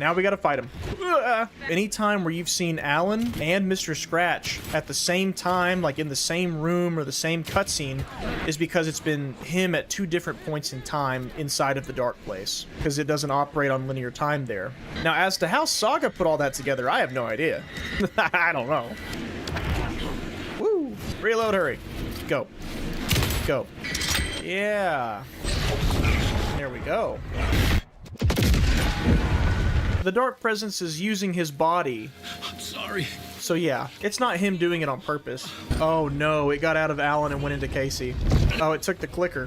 Now we gotta fight him. Anytime where you've seen Alan and Mr. Scratch at the same time, like in the same room or the same cutscene, is because it's been him at 2 different points in time inside of the dark place, because it doesn't operate on linear time there. Now, as to how Saga put all that together, I have no idea. I don't know. Woo! Reload, hurry. Go. Go. Yeah. There we go. The Dark Presence is using his body. I'm sorry. So yeah, it's not him doing it on purpose. Oh no, it got out of Alan and went into Casey. Oh, it took the clicker.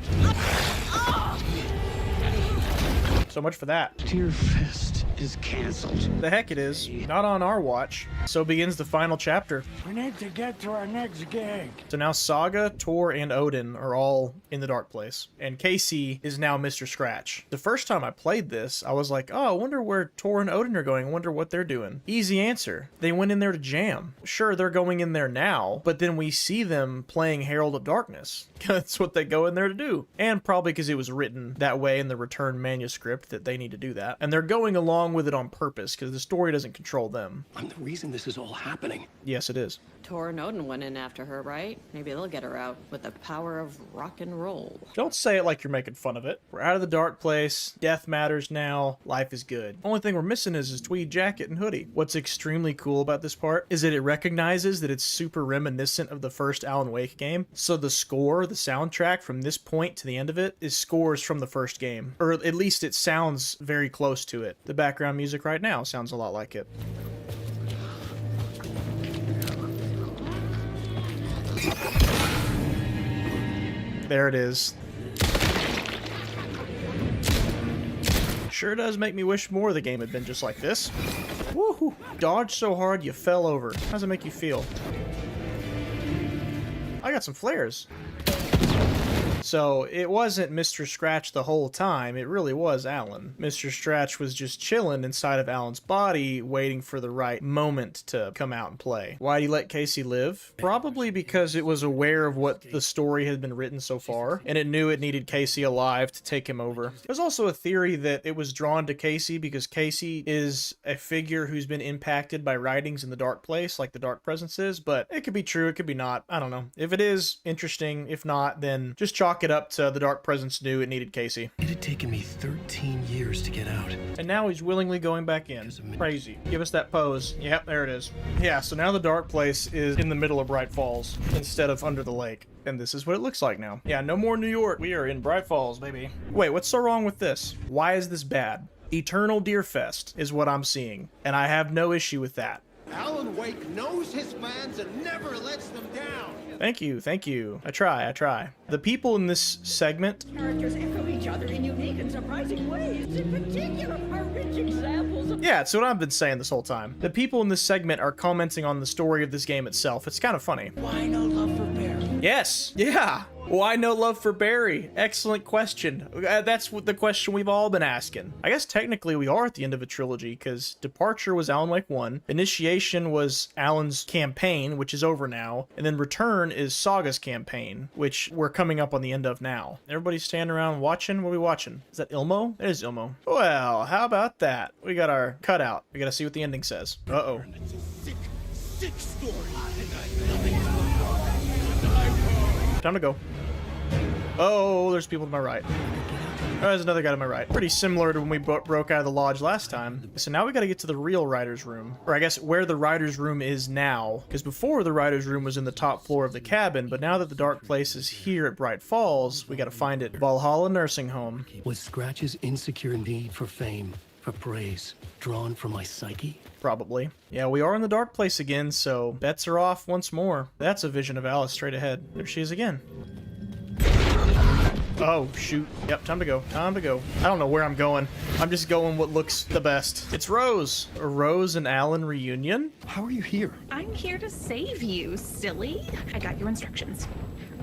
So much for that. Dear Fist is canceled. The heck it is. Not on our watch. So begins the final chapter. We need to get to our next gig. So now Saga, Tor, and Odin are all in the dark place. And Casey is now Mr. Scratch. The first time I played this, I was like, oh, I wonder where Tor and Odin are going. I wonder what they're doing. Easy answer. They went in there to jam. Sure, they're going in there now, but then we see them playing Herald of Darkness. That's what they go in there to do. And probably because it was written that way in the return manuscript that they need to do that. And they're going along with it on purpose because the story doesn't control them. I'm the reason this is all happening. Yes, it is. Tor and Odin went in after her, right? Maybe they'll get her out with the power of rock and roll. Don't say it like you're making fun of it. We're out of the dark place. Death matters now. Life is good. Only thing we're missing is his tweed jacket and hoodie. What's extremely cool about this part is that it recognizes that it's super reminiscent of the first Alan Wake game. So the score, the soundtrack from this point to the end of it is scores from the first game. Or at least it sounds very close to it. The background music right now sounds a lot like it. There it is. Sure does make me wish more of the game had been just like this. Woohoo! Dodged so hard you fell over. How does it make you feel? I got some flares. So it wasn't Mr. Scratch the whole time, it really was Alan. Mr. Scratch was just chilling inside of Alan's body, waiting for the right moment to come out and play. Why'd he let Casey live? Probably because it was aware of what the story had been written so far, and it knew it needed Casey alive to take him over. There's also a theory that it was drawn to Casey because Casey is a figure who's been impacted by writings in the Dark Place, like the Dark Presence is, but it could be true, it could be not. I don't know. If it is, interesting. If not, then just chalk it up to the Dark Presence knew it needed Casey. It had taken me 13 years to get out. And now he's willingly going back in. Crazy. Give us that pose. Yep, there it is. Yeah, so now the Dark Place is in the middle of Bright Falls instead of under the lake. And this is what it looks like now. Yeah, no more New York. We are in Bright Falls, baby. Wait, what's so wrong with this? Why is this bad? Eternal Deerfest is what I'm seeing, and I have no issue with that. Alan Wake knows his fans and never lets them down. Thank you, thank you. I try. The people in this segment... Characters echo each other in unique and surprising ways. In particular, are rich examples of... Yeah, it's what I've been saying this whole time. The people in this segment are commenting on the story of this game itself. It's kind of funny. Why no love for Barry? Yes, yeah. Why no love for Barry? Excellent question. That's what the question we've all been asking. I guess technically we are at the end of a trilogy because Departure was Alan Wake 1, Initiation was Alan's campaign, which is over now, and then Return is Saga's campaign, which we're coming up on the end of now. Everybody's standing around watching. What are we watching? Is that Ilmo? It is Ilmo. Well, how about that? We got our cutout. We gotta see what the ending says. Uh-oh. It's a sick, sick story. Time to go. Oh, there's people to my right. Oh, there's another guy to my right. Pretty similar to when we broke out of the lodge last time. So now we gotta get to the real writer's room. Or I guess where the writer's room is now. Because before the writer's room was in the top floor of the cabin, but now that the dark place is here at Bright Falls, we gotta find it. Valhalla Nursing Home. Was Scratch's insecure need for fame, for praise, drawn from my psyche? Probably. Yeah, we are in the dark place again, so bets are off once more. That's a vision of Alice straight ahead. There she is again. Oh, shoot. Yep, time to go. Time to go. I don't know where I'm going. I'm just going what looks the best. It's Rose. A Rose and Alan reunion? How are you here? I'm here to save you, silly. I got your instructions.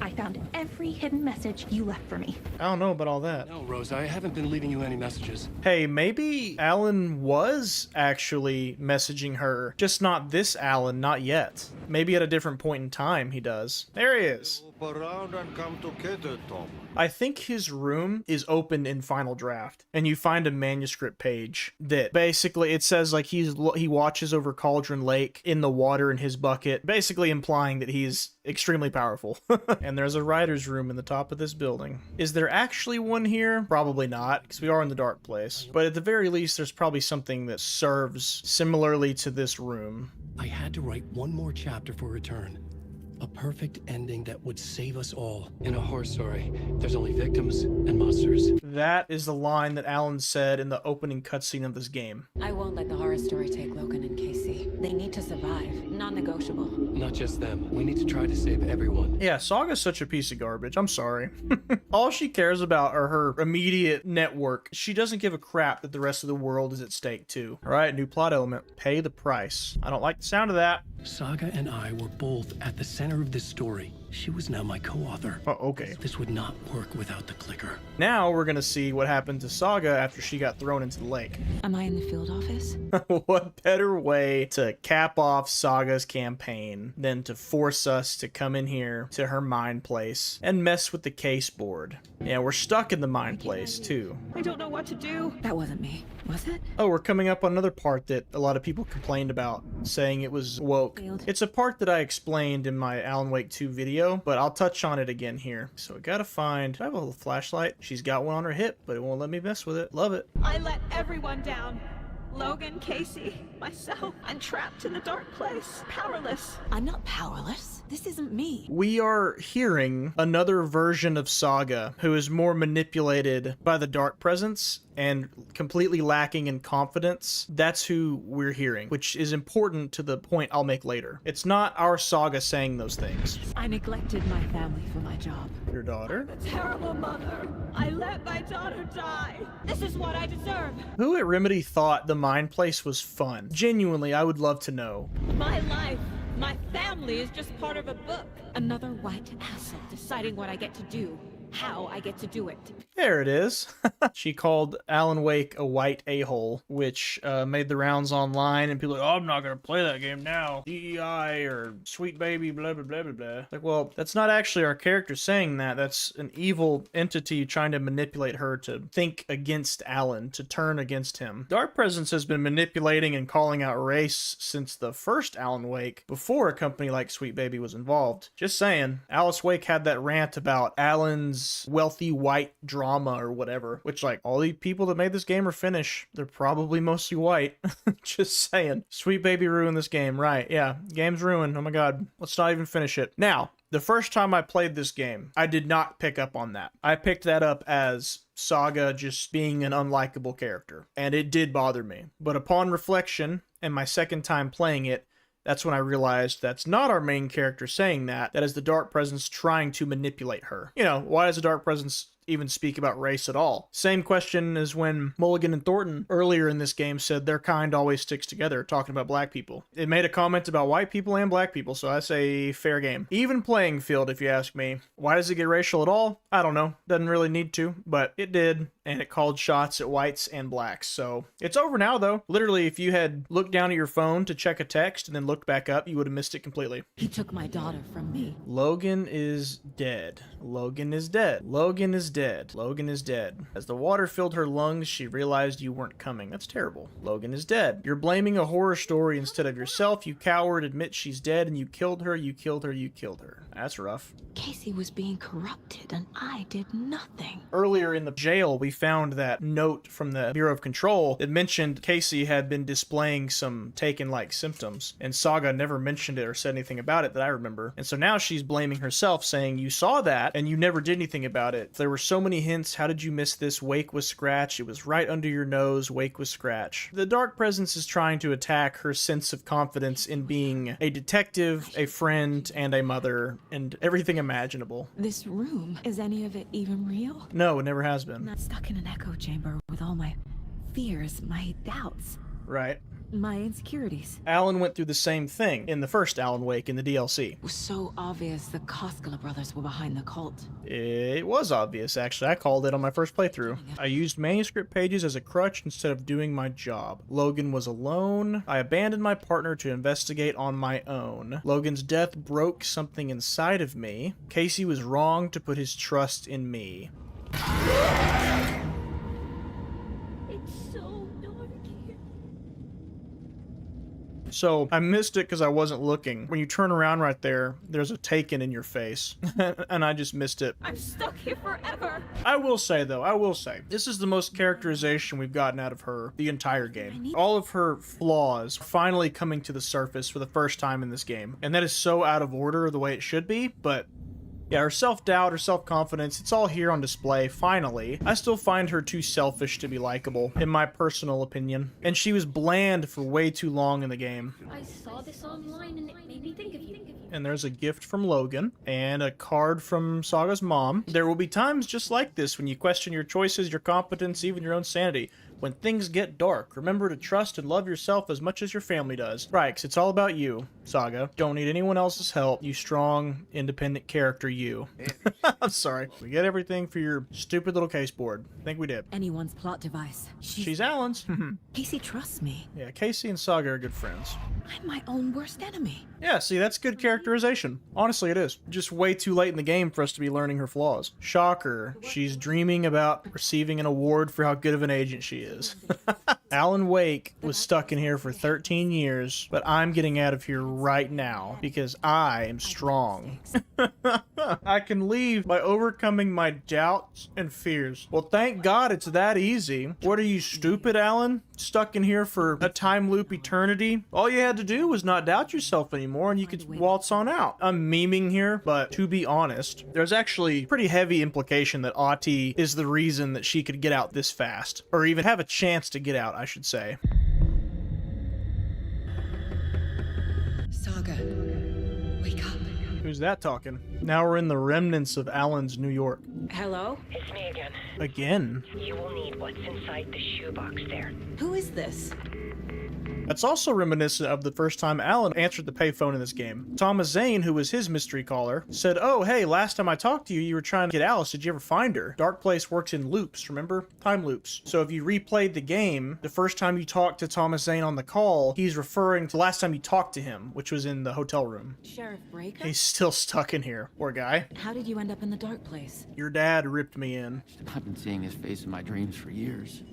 I found every hidden message you left for me. I don't know about all that. No, Rose, I haven't been leaving you any messages. Hey, maybe Alan was actually messaging her, just not this Alan, not yet. Maybe at a different point in time he does. There he is. Around and come together, Tom. I think his room is open in Final Draft, and you find a manuscript page that basically it says like he watches over Cauldron Lake in the water in his bucket, basically implying that he's extremely powerful. And there's a writer's room in the top of this building. Is there actually one here? Probably not, because we are in the dark place. But at the very least, there's probably something that serves similarly to this room. I had to write one more chapter for Return. A perfect ending that would save us all. In a horror story, there's only victims and monsters. That is the line that Alan said in the opening cutscene of this game. I won't let the horror story take Logan and Casey. They need to survive. Non-negotiable. Not just them. We need to try to save everyone. Yeah, Saga's such a piece of garbage. I'm sorry. All she cares about are her immediate network. She doesn't give a crap that the rest of the world is at stake too. All right, new plot element. Pay the price. I don't like the sound of that. Saga and I were both at the center of this story. She was now my co-author. Oh, okay. This would not work without the clicker. Now we're gonna see what happened to Saga after she got thrown into the lake. Am I in the field office? What better way to cap off Saga's campaign than to force us to come in here to her mind place and mess with the case board? Yeah, we're stuck in the mind place too. I don't know what to do. That wasn't me, was it? Oh, we're coming up on another part that a lot of people complained about, saying it was woke. It's a part that I explained in my Alan Wake 2 video, but I'll touch on it again here. So we gotta find... Do I have a little flashlight? She's got one on her hip, but it won't let me mess with it. Love it. I let everyone down. Logan, Casey, myself. I'm trapped in the dark place. Powerless. I'm not powerless. This isn't me. We are hearing another version of Saga who is more manipulated by the dark presence and completely lacking in confidence. That's who we're hearing, which is important to the point I'll make later. It's not our Saga saying those things. I neglected my family for my job. Your daughter? A terrible mother. I let my daughter die. This is what I deserve. Who at Remedy thought the Mind Place was fun? Genuinely, I would love to know. My life, my family is just part of a book. Another white asshole deciding what I get to do, how I get to do it. There it is. She called Alan Wake a white a-hole, which made the rounds online, and people are like, oh, I'm not going to play that game now. DEI or sweet baby, blah, blah, blah, blah, blah. Like, well, that's not actually our character saying that. That's an evil entity trying to manipulate her to think against Alan, to turn against him. Dark Presence has been manipulating and calling out race since the first Alan Wake, before a company like Sweet Baby was involved. Just saying. Alice Wake had that rant about Alan's wealthy white drama or whatever, which, like, all the people that made this game are Finnish. They're probably mostly white. Just saying. Sweet Baby ruined this game. Right, yeah. Game's ruined. Oh my god. Let's not even finish it. Now, the first time I played this game, I did not pick up on that. I picked that up as Saga just being an unlikable character, and it did bother me. But upon reflection, and my second time playing it, that's when I realized that's not our main character saying that. That is the Dark Presence trying to manipulate her. You know, why does the Dark Presence even speak about race at all? Same question as when Mulligan and Thornton earlier in this game said their kind always sticks together, talking about black people. It made a comment about white people and black people, so I say fair game. Even playing field, if you ask me. Why does it get racial at all? I don't know. Doesn't really need to, but it did, and it called shots at whites and blacks. So it's over now, though. Literally, if you had looked down at your phone to check a text and then looked back up, you would have missed it completely. He took my daughter from me. Logan is dead. Logan is dead. Logan is dead. Logan is dead. As the water filled her lungs, she realized you weren't coming. That's terrible. Logan is dead. You're blaming a horror story instead of yourself. You coward. Admit she's dead and you killed her. You killed her. You killed her. That's rough. Casey was being corrupted and I did nothing. Earlier in the jail, we found that note from the Bureau of Control that mentioned Casey had been displaying some Taken-like symptoms, and Saga never mentioned it or said anything about it that I remember. And so now she's blaming herself, saying, you saw that and you never did anything about it. There were so many hints. How did you miss this? Wake was Scratch. It was right under your nose. Wake was Scratch. The Dark Presence is trying to attack her sense of confidence in being a detective, a friend, and a mother, and everything imaginable. This room, is any of it even real? No, it never has been. I'm not stuck in an echo chamber with all my fears, my doubts. Right. my insecurities. Alan went through the same thing in the first Alan Wake in the DLC. It was so obvious the Koskela brothers were behind the cult. It was obvious, actually. I called it on my first playthrough. I used manuscript pages as a crutch instead of doing my job. Logan was alone. I abandoned my partner to investigate on my own. Logan's death broke something inside of me. Casey was wrong to put his trust in me. It's so dark here. So I missed it because I wasn't looking. When you turn around right there, there's a Taken in your face. And I just missed it. I'm stuck here forever. I will say, though, this is the most characterization we've gotten out of her the entire game. All of her flaws finally coming to the surface for the first time in this game. And that is so out of order the way it should be, but yeah, her self-doubt, her self-confidence, it's all here on display, finally. I still find her too selfish to be likable, in my personal opinion. And she was bland for way too long in the game. I saw this online and it made me think of you. And there's a gift from Logan, and a card from Saga's mom. There will be times just like this when you question your choices, your competence, even your own sanity. When things get dark, remember to trust and love yourself as much as your family does. Right, 'cause it's all about you, Saga. Don't need anyone else's help, you strong, independent character you. I'm sorry. We get everything for your stupid little case board. I think we did. Anyone's plot device. She's Alan's. Casey trusts me. Yeah, Casey and Saga are good friends. I'm my own worst enemy. Yeah, see, that's good characterization. Honestly, it is. Just way too late in the game for us to be learning her flaws. Shocker. She's dreaming about receiving an award for how good of an agent she is. Alan Wake was stuck in here for 13 years, but I'm getting out of here right now because I am strong. I can leave by overcoming my doubts and fears. Well, thank God it's that easy. What are you, stupid, Alan? Stuck in here for a time loop eternity? All you had to do was not doubt yourself anymore and you could waltz on out. I'm memeing here, but to be honest, there's actually pretty heavy implication that Ahti is the reason that she could get out this fast. Or even have a chance to get out, I should say. Saga, wake up. Who's that talking? Now we're in the remnants of Alan's New York. Hello? It's me again. Again? You will need what's inside the shoebox there. Who is this? That's also reminiscent of the first time Alan answered the payphone in this game. Thomas Zane, who was his mystery caller, said, "Oh, hey, last time I talked to you, you were trying to get Alice. Did you ever find her?" Dark Place works in loops, remember? Time loops. So if you replayed the game, the first time you talked to Thomas Zane on the call, he's referring to the last time you talked to him, which was in the hotel room. Sheriff Breaker? He's still stuck in here, poor guy. How did you end up in the dark place? Your dad ripped me in. I've been seeing his face in my dreams for years.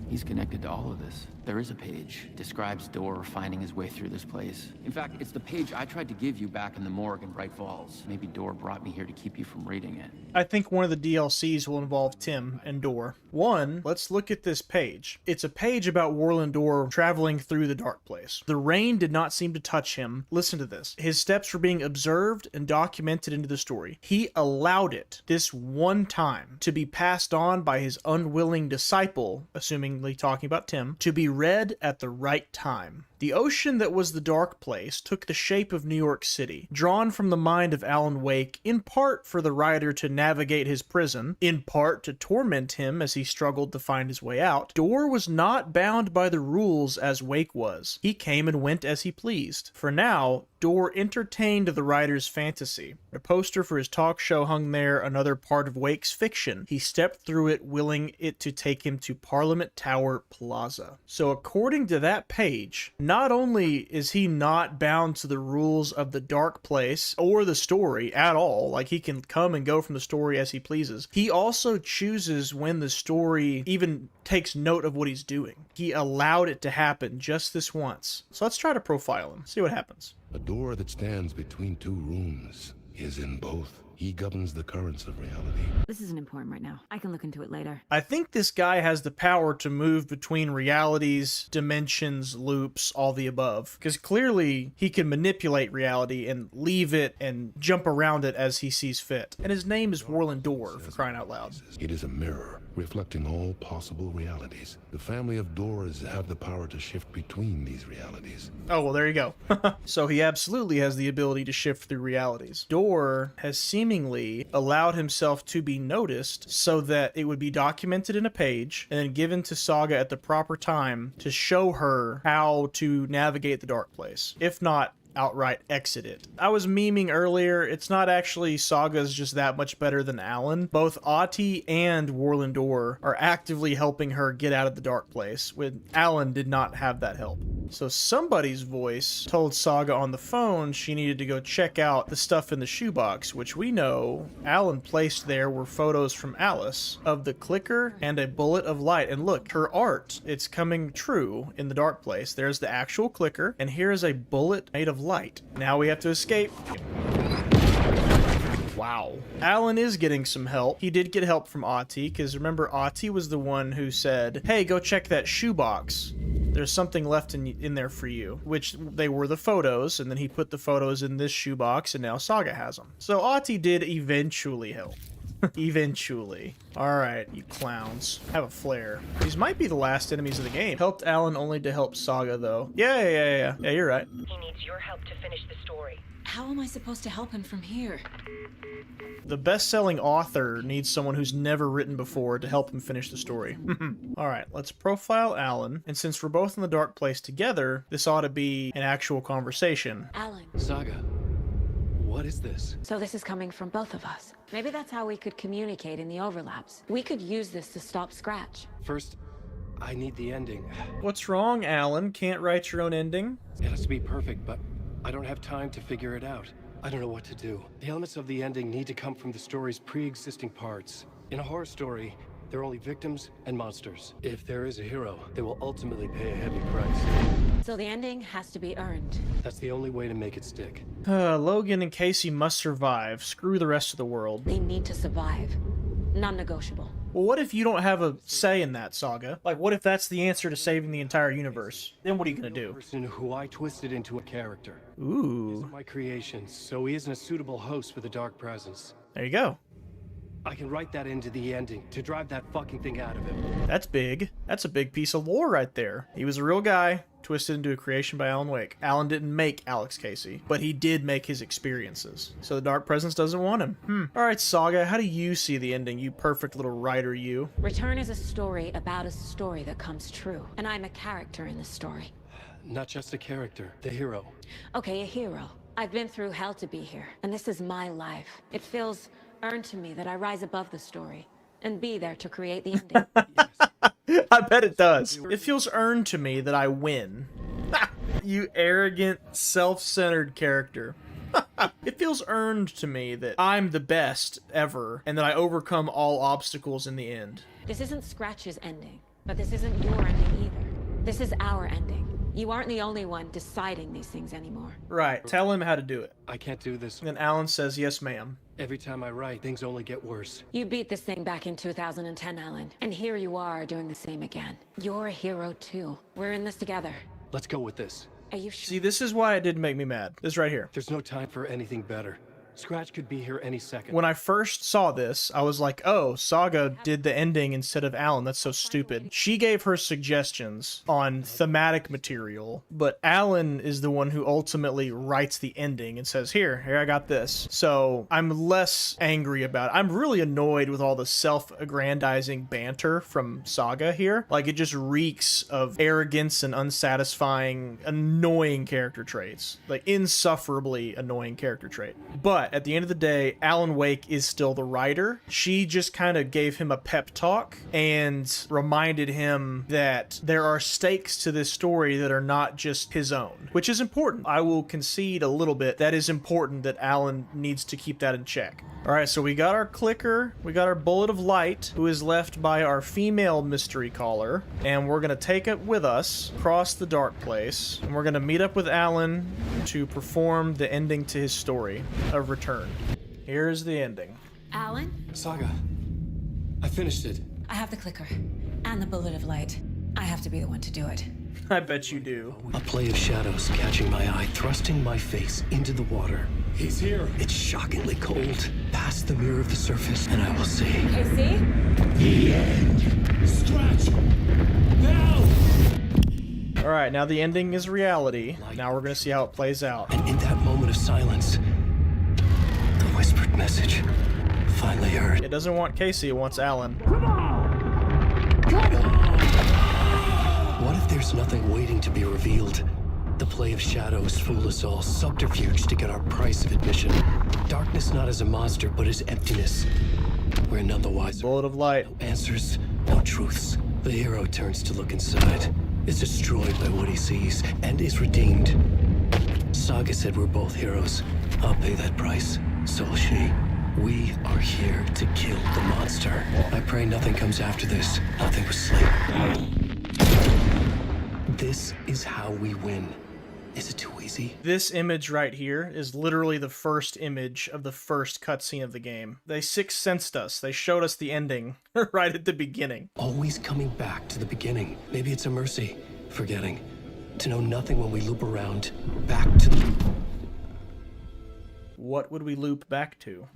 He's connected to all of this. There is a page, describes Door finding his way through this place. In fact, it's the page I tried to give you back in the morgue in Bright Falls. Maybe Door brought me here to keep you from reading it. I think one of the DLCs will involve Tim and Door. One, let's look at this page. It's a page about Warland Door traveling through the dark place. The rain did not seem to touch him. Listen to this. His steps were being observed and documented into the story. He allowed it, this one time, to be passed on by his unwilling disciple, assumingly talking about Tim, to be read at the right time. The ocean that was the dark place took the shape of New York City, drawn from the mind of Alan Wake, in part for the writer to navigate his prison, in part to torment him as he struggled to find his way out. Door was not bound by the rules as Wake was. He came and went as he pleased. For now, Door entertained the writer's fantasy. A poster for his talk show hung there, another part of Wake's fiction. He stepped through it, willing it to take him to Parliament Tower Plaza. So according to that page, not only is he not bound to the rules of the dark place or the story at all, like he can come and go from the story as he pleases, he also chooses when the story even takes note of what he's doing. He allowed it to happen just this once. So let's try to profile him, see what happens. A door that stands between two rooms is in both. He governs the currents of reality. This isn't important right now. I can look into it later. I think this guy has the power to move between realities, dimensions, loops, all the above. Because clearly he can manipulate reality and leave it and jump around it as he sees fit. And his name is Warland Door, for crying out loud. It is a mirror, reflecting all possible realities. The family of doors have the power to shift between these realities. Oh, well, there you go. So he absolutely has the ability to shift through realities. Door has seemingly allowed himself to be noticed so that it would be documented in a page and then given to Saga at the proper time to show her how to navigate the dark place. If not, outright exit it. I was memeing earlier, it's not actually Saga's just that much better than Alan. Both Ahti and Warland Door are actively helping her get out of the dark place, when Alan did not have that help. So somebody's voice told Saga on the phone she needed to go check out the stuff in the shoebox, which we know Alan placed there were photos from Alice of the clicker and a bullet of light. And look, her art, it's coming true in the dark place. There's the actual clicker, and here is a bullet made of light. Now we have to escape. Wow. Alan is getting some help. He did get help from Ahti, because remember, Ahti was the one who said, hey, go check that shoebox. There's something left in there for you, which they were the photos, and then he put the photos in this shoebox, and now Saga has them. So Ahti did eventually help. Eventually. Alright, you clowns. Have a flare. These might be the last enemies of the game. Helped Alan only to help Saga, though. Yeah, you're right. He needs your help to finish the story. How am I supposed to help him from here? The best-selling author needs someone who's never written before to help him finish the story. Alright, let's profile Alan, and since we're both in the dark place together, this ought to be an actual conversation. Alan. Saga, what is this? So this is coming from both of us. Maybe that's how we could communicate in the overlaps. We could use this to stop Scratch. First, I need the ending. What's wrong, Alan? Can't write your own ending? It has to be perfect, but I don't have time to figure it out. I don't know what to do. The elements of the ending need to come from the story's pre-existing parts. In a horror story, there are only victims and monsters. If there is a hero, they will ultimately pay a heavy price. So the ending has to be earned. That's the only way to make it stick. Logan and Casey must survive. Screw the rest of the world. They need to survive. Non-negotiable. Well, what if you don't have a say in that, Saga? Like, what if that's the answer to saving the entire universe? Then what are you gonna do? Person who I twisted into a character. Ooh. He isn't my creation, so he isn't a suitable host for the dark presence. There you go. I can write that into the ending to drive that fucking thing out of him. That's big. That's a big piece of lore right there. He was a real guy, twisted into a creation by Alan Wake. Alan didn't make Alex Casey, but he did make his experiences. So the Dark Presence doesn't want him. Alright, Saga, how do you see the ending, you perfect little writer, you? Return is a story about a story that comes true. And I'm a character in the story. Not just a character, the hero. Okay, a hero. I've been through hell to be here, and this is my life. It feels earned to me that I rise above the story and be there to create the ending. I bet it does. It feels earned to me that I win. You arrogant, self-centered character. It feels earned to me that I'm the best ever and that I overcome all obstacles in the end. This isn't Scratch's ending, but this isn't your ending either. This is our ending. You aren't the only one deciding these things anymore. Right. Tell him how to do it. I can't do this. And then Alan says, yes, ma'am. Every time I write, things only get worse. You beat this thing back in 2010, Alan. And here you are doing the same again. You're a hero, too. We're in this together. Let's go with this. Are you sure? See, this is why it didn't make me mad. This right here. There's no time for anything better. Scratch could be here any second. When I first saw this, I was like, oh, Saga did the ending instead of Alan. That's so stupid. She gave her suggestions on thematic material, but Alan is the one who ultimately writes the ending and says, here, I got this. So I'm less angry about it. I'm really annoyed with all the self-aggrandizing banter from Saga here. Like, it just reeks of arrogance and unsatisfying, annoying character traits. Like, insufferably annoying character trait. But at the end of the day, Alan Wake is still the writer. She just kind of gave him a pep talk and reminded him that there are stakes to this story that are not just his own, which is important. I will concede a little bit. That is important that Alan needs to keep that in check. All right, so we got our clicker, we got our bullet of light, who is left by our female mystery caller, and we're gonna take it with us across the dark place, and we're gonna meet up with Alan to perform the ending to his story of return. Here's the ending. Alan? Saga, I finished it. I have the clicker and the bullet of light. I have to be the one to do it. I bet you do. A play of shadows catching my eye, thrusting my face into the water. He's here. It's shockingly cold, passionate. Past the mirror of the surface, and I will see. Casey? The end. Scratch. Now. All right, now the ending is reality. Now we're gonna see how it plays out. And in that moment of silence, the whispered message finally heard. It doesn't want Casey, it wants Alan. What if there's nothing waiting to be revealed? The play of shadows fool us all, subterfuge to get our price of admission. Darkness not as a monster, but as emptiness. We're none the wiser. Bullet of light. No answers, no truths. The hero turns to look inside, is destroyed by what he sees, and is redeemed. Saga said we're both heroes. I'll pay that price. So will she. We are here to kill the monster. I pray nothing comes after this. Nothing but sleep. This is how we win. Is it too easy? This image right here is literally the first image of the first cutscene of the game. They sixth sensed us. They showed us the ending right at the beginning. Always coming back to the beginning. Maybe it's a mercy. Forgetting. To know nothing when we loop around. Back to the... What would we loop back to?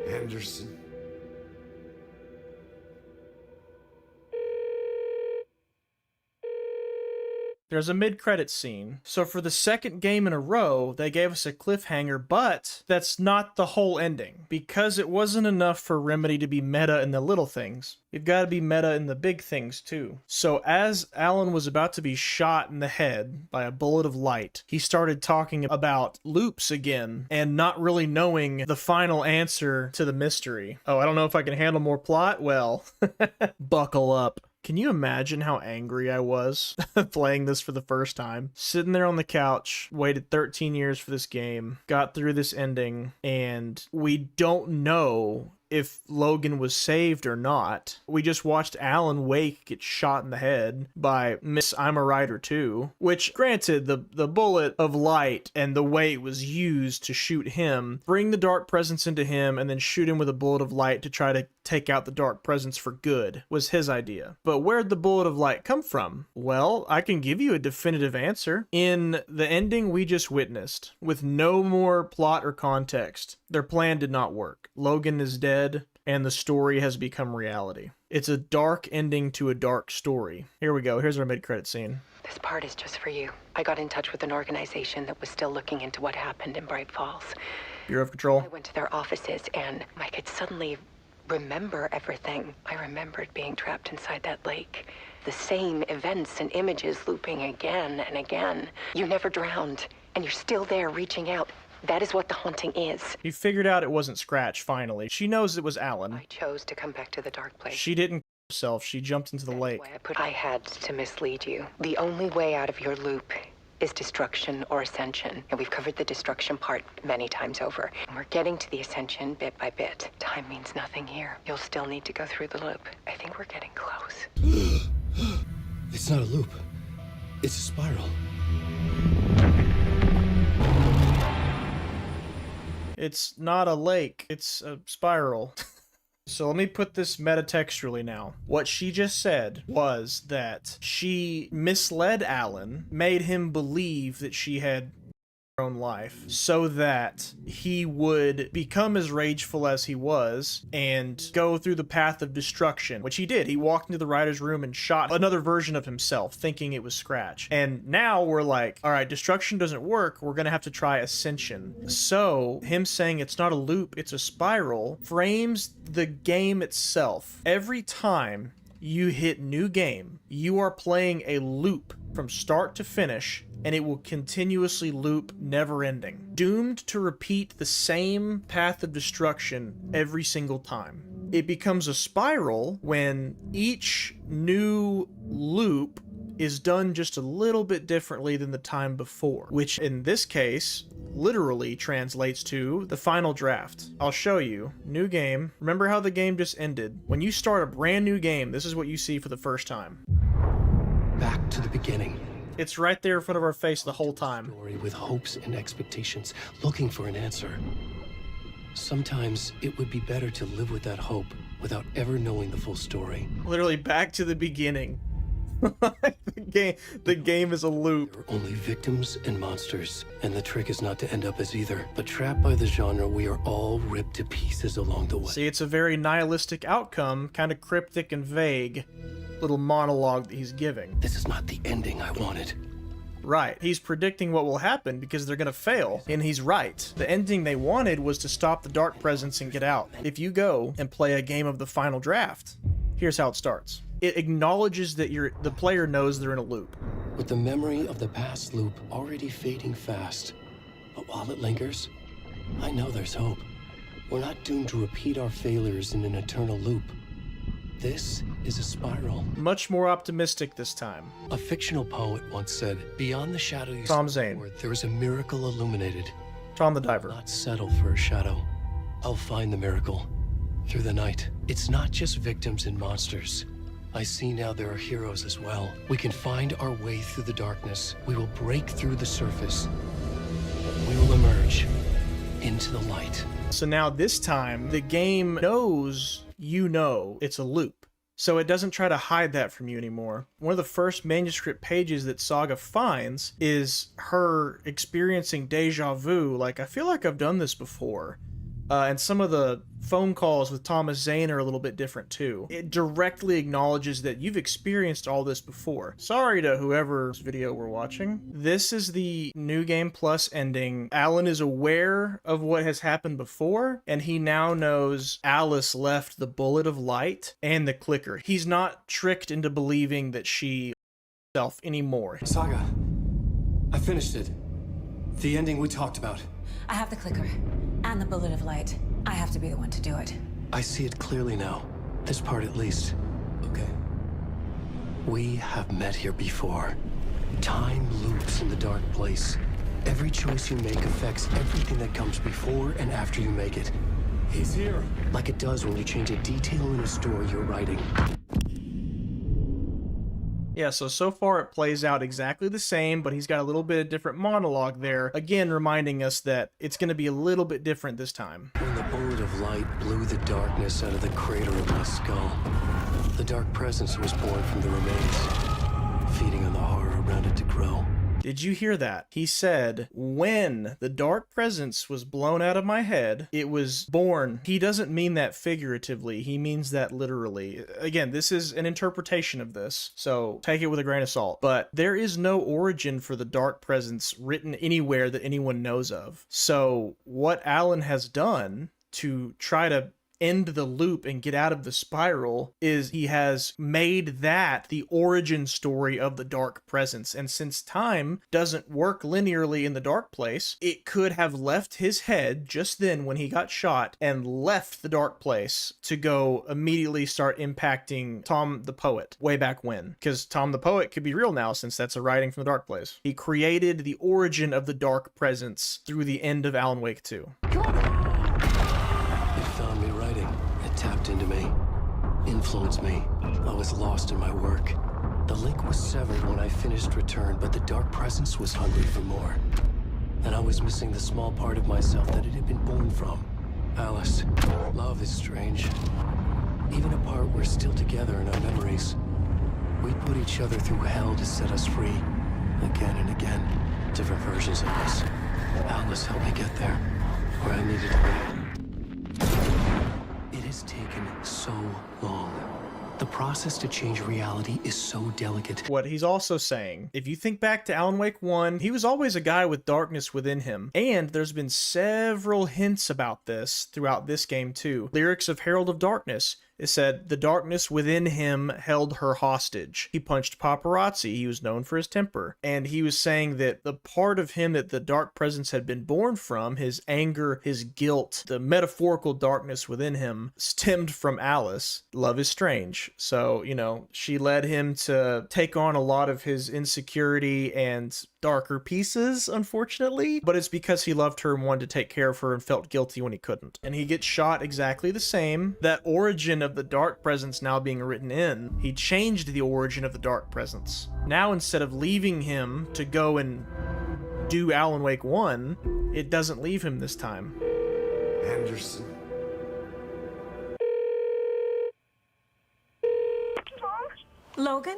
Anderson. There's a mid-credits scene. So for the second game in a row, they gave us a cliffhanger, but that's not the whole ending. Because it wasn't enough for Remedy to be meta in the little things. You've got to be meta in the big things too. So as Alan was about to be shot in the head by a bullet of light, he started talking about loops again and not really knowing the final answer to the mystery. Oh, I don't know if I can handle more plot? Well, buckle up. Can you imagine how angry I was playing this for the first time? Sitting there on the couch, waited 13 years for this game, got through this ending, and we don't know if Logan was saved or not. We just watched Alan Wake get shot in the head by Miss I'm a Writer 2, which granted the bullet of light and the way it was used to shoot him, bring the dark presence into him and then shoot him with a bullet of light to try to take out the dark presence for good was his idea. But where'd the bullet of light come from? Well, I can give you a definitive answer. In the ending we just witnessed, with no more plot or context, their plan did not work. Logan is dead, and the story has become reality. It's a dark ending to a dark story. Here we go. Here's our mid-credit scene. This part is just for you. I got in touch with an organization that was still looking into what happened in Bright Falls. Bureau of Control. I went to their offices, and I could suddenly remember everything. I remembered being trapped inside that lake. The same events and images looping again and again. You never drowned, and you're still there reaching out. That is what the haunting is. He figured out it wasn't Scratch, finally. She knows it was Alan. I chose to come back to the dark place. She didn't kill herself. She jumped into the lake. I had to mislead you. The only way out of your loop is destruction or ascension. And we've covered the destruction part many times over. And we're getting to the ascension bit by bit. Time means nothing here. You'll still need to go through the loop. I think we're getting close. It's not a loop. It's a spiral. It's not a lake, it's a spiral. So let me put this metatextually now. What she just said was that she misled Alan, made him believe that she had her own life, so that he would become as rageful as he was and go through the path of destruction, which he did. He walked into the writer's room and shot another version of himself, thinking it was Scratch. And now we're like, all right, destruction doesn't work. We're gonna have to try ascension. So him saying it's not a loop, it's a spiral, frames the game itself. Every time you hit new game, you are playing a loop from start to finish, and it will continuously loop, never ending. Doomed to repeat the same path of destruction every single time. It becomes a spiral when each new loop is done just a little bit differently than the time before, which in this case literally translates to the final draft. I'll show you. New game. Remember how the game just ended? When you start a brand new game, this is what you see for the first time. Back to the beginning. It's right there in front of our face the whole time. Story with hopes and expectations, looking for an answer. Sometimes it would be better to live with that hope without ever knowing the full story. Literally back to the beginning. The game is a loop. There are only victims and monsters, and the trick is not to end up as either. But trapped by the genre, we are all ripped to pieces along the way. See, it's a very nihilistic outcome, kind of cryptic and vague little monologue that he's giving. This is not the ending I wanted. Right. He's predicting what will happen because they're gonna fail, and he's right. The ending they wanted was to stop the dark presence and get out. If you go and play a game of the final draft, here's how it starts. It acknowledges that the player knows they're in a loop. With the memory of the past loop already fading fast. But while it lingers, I know there's hope. We're not doomed to repeat our failures in an eternal loop. This is a spiral. Much more optimistic this time. A fictional poet once said, beyond the shadow you Tom step Zane. forward, there is a miracle illuminated. Tom the Diver. I'll not settle for a shadow. I'll find the miracle through the night. It's not just victims and monsters. I see now there are heroes as well. We can find our way through the darkness. We will break through the surface. We will emerge into the light. So now this time, the game knows you know it's a loop. So it doesn't try to hide that from you anymore. One of the first manuscript pages that Saga finds is her experiencing deja vu, like, I feel like I've done this before. And some of the phone calls with Thomas Zane are a little bit different too. It directly acknowledges that you've experienced all this before. Sorry to whoever's video we're watching. This is the New Game Plus ending. Alan is aware of what has happened before, and he now knows Alice left the bullet of light and the clicker. He's not tricked into believing that she herself anymore. Saga, I finished it. The ending we talked about. I have the clicker and the bullet of light. I have to be the one to do it. I see it clearly now. This part at least. Okay. We have met here before. Time loops in the dark place. Every choice you make affects everything that comes before and after you make it. He's here. Like it does when you change a detail in a story you're writing. Yeah, so far it plays out exactly the same, but he's got a little bit of different monologue there, again reminding us that it's going to be a little bit different this time. When the bullet of light blew the darkness out of the crater of my skull, the dark presence was born from the remains, feeding on the horror around it to grow. Did you hear that? He said, when the dark presence was blown out of my head, it was born. He doesn't mean that figuratively. He means that literally. Again, this is an interpretation of this, so take it with a grain of salt. But there is no origin for the dark presence written anywhere that anyone knows of. So what Alan has done to try to end the loop and get out of the spiral is he has made that the origin story of the dark presence. And since time doesn't work linearly in the dark place, it could have left his head just then when he got shot and left the dark place to go immediately start impacting Tom the Poet way back when. Because Tom the Poet could be real now since that's a writing from the dark place. He created the origin of the dark presence through the end of Alan Wake 2. Found me writing. It tapped into me, influenced me. I was lost in my work. The link was severed when I finished Return, but the dark presence was hungry for more. And I was missing the small part of myself that it had been born from. Alice, love is strange. Even apart, we're still together in our memories. We put each other through hell to set us free. Again and again. Different versions of us. Alice helped me get there, where I needed to be. It has taken so long. The process to change reality is so delicate. What he's also saying, if you think back to Alan Wake 1, he was always a guy with darkness within him. And there's been several hints about this throughout this game too. Lyrics of Herald of Darkness. It said, the darkness within him held her hostage. He punched paparazzi. He was known for his temper. And he was saying that the part of him that the dark presence had been born from, his anger, his guilt, the metaphorical darkness within him, stemmed from Alice. Love is strange. So, you know, she led him to take on a lot of his insecurity and darker pieces, unfortunately. But it's because he loved her and wanted to take care of her and felt guilty when he couldn't. And he gets shot exactly the same. That origin of the dark presence now being written in, he changed the origin of the dark presence. Now instead of leaving him to go and do Alan Wake 1, it doesn't leave him this time. Anderson. Logan?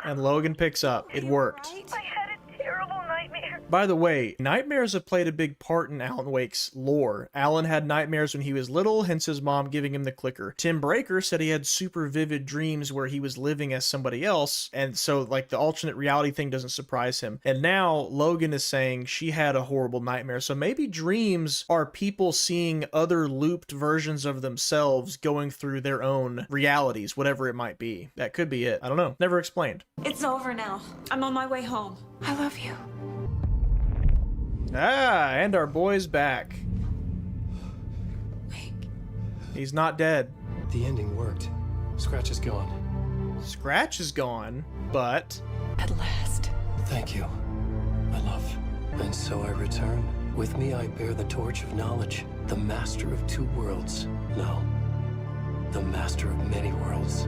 And Logan picks up. It worked. I had a terrible nightmare. By the way, nightmares have played a big part in Alan Wake's lore. Alan had nightmares when he was little, hence his mom giving him the clicker. Tim Breaker said he had super vivid dreams where he was living as somebody else, and so like the alternate reality thing doesn't surprise him. And now Logan is saying she had a horrible nightmare. So maybe dreams are people seeing other looped versions of themselves going through their own realities, whatever it might be. That could be it. I don't know. Never explained. It's over now. I'm on my way home. I love you. Ah, and our boy's back. Wake. He's not dead. The ending worked. Scratch is gone. Scratch is gone, but... At last. Thank you, my love. And so I return. With me I bear the torch of knowledge, the master of two worlds. No, the master of many worlds.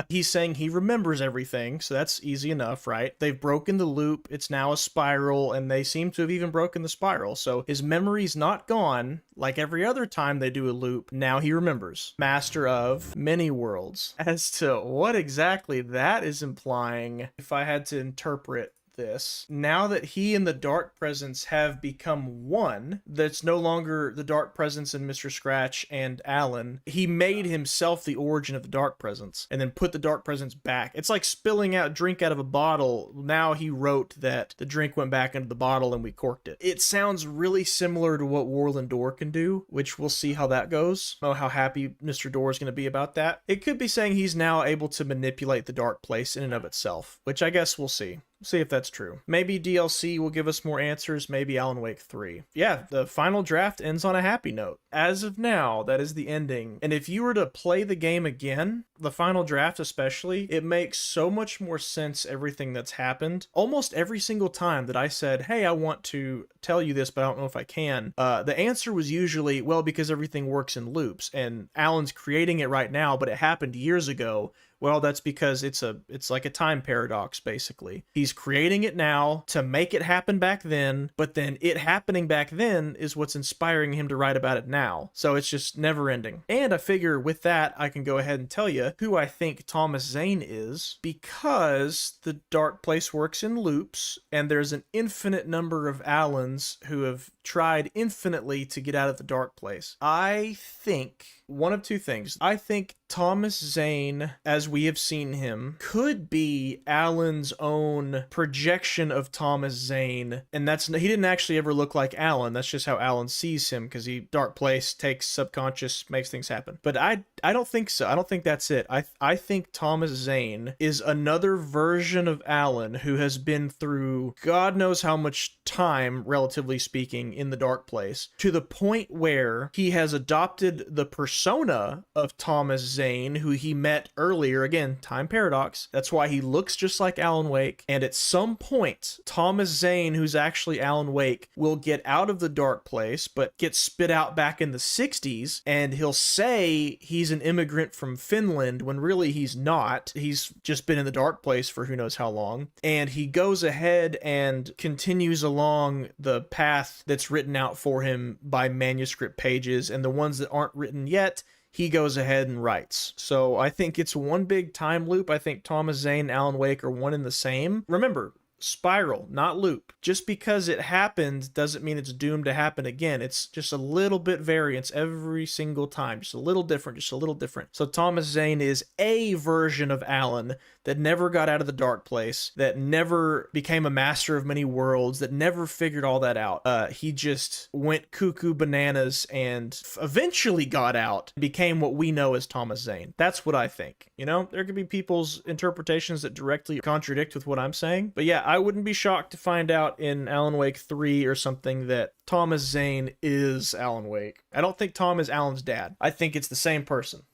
He's saying he remembers everything, so that's easy enough, right? They've broken the loop, it's now a spiral, and they seem to have even broken the spiral, so his memory's not gone. Like every other time they do a loop, now he remembers. Master of many worlds. As to what exactly that is implying, if I had to interpret this, now that he and the Dark Presence have become one, that's no longer the Dark Presence and Mr. Scratch and Alan, he made himself the origin of the Dark Presence and then put the Dark Presence back. It's like spilling out drink out of a bottle. Now he wrote that the drink went back into the bottle and we corked it. It sounds really similar to what Warland Door can do, which we'll see how that goes. I don't know how happy Mr. Door is going to be about that. It could be saying he's now able to manipulate the Dark Place in and of itself, which I guess we'll see. See if that's true. Maybe DLC will give us more answers, maybe Alan Wake 3. Yeah, the final draft ends on a happy note. As of now, that is the ending. And if you were to play the game again, the final draft especially, it makes so much more sense everything that's happened. Almost every single time that I said, hey, I want to tell you this, but I don't know if I can, the answer was usually, well, because everything works in loops, and Alan's creating it right now, but it happened years ago. Well, that's because it's like a time paradox, basically. He's creating it now to make it happen back then, but then it happening back then is what's inspiring him to write about it now. So it's just never ending. And I figure with that, I can go ahead and tell you who I think Thomas Zane is, because the Dark Place works in loops, and there's an infinite number of Allens who have tried infinitely to get out of the Dark Place. I think one of two things. I think Thomas Zane, as we have seen him, could be Alan's own projection of Thomas Zane, and he didn't actually ever look like Alan. That's just how Alan sees him, because Dark Place takes subconscious, makes things happen. But I don't think so. I don't think that's it. I think Thomas Zane is another version of Alan who has been through God knows how much time, relatively speaking, in the Dark Place, to the point where he has adopted the persona of Thomas Zane, who he met earlier. Again, time paradox. That's why he looks just like Alan Wake. And at some point, Thomas Zane, who's actually Alan Wake, will get out of the Dark Place, but get spit out back in the 60s, and he'll say he's an immigrant from Finland when really he's not. He's just been in the Dark Place for who knows how long. And he goes ahead and continues along the path that's written out for him by manuscript pages, and the ones that aren't written yet, he goes ahead and writes. So I think it's one big time loop. I think Thomas Zane and Alan Wake are one and the same. Remember, spiral, not loop. Just because it happened doesn't mean it's doomed to happen again. It's just a little bit variance every single time. Just a little different, just a little different. So Thomas Zane is a version of Alan that never got out of the Dark Place, that never became a master of many worlds, that never figured all that out. He just went cuckoo bananas and eventually got out, became what we know as Thomas Zane. That's what I think. You know, there could be people's interpretations that directly contradict with what I'm saying. But yeah, I wouldn't be shocked to find out in Alan Wake 3 or something that Thomas Zane is Alan Wake. I don't think Tom is Alan's dad. I think it's the same person.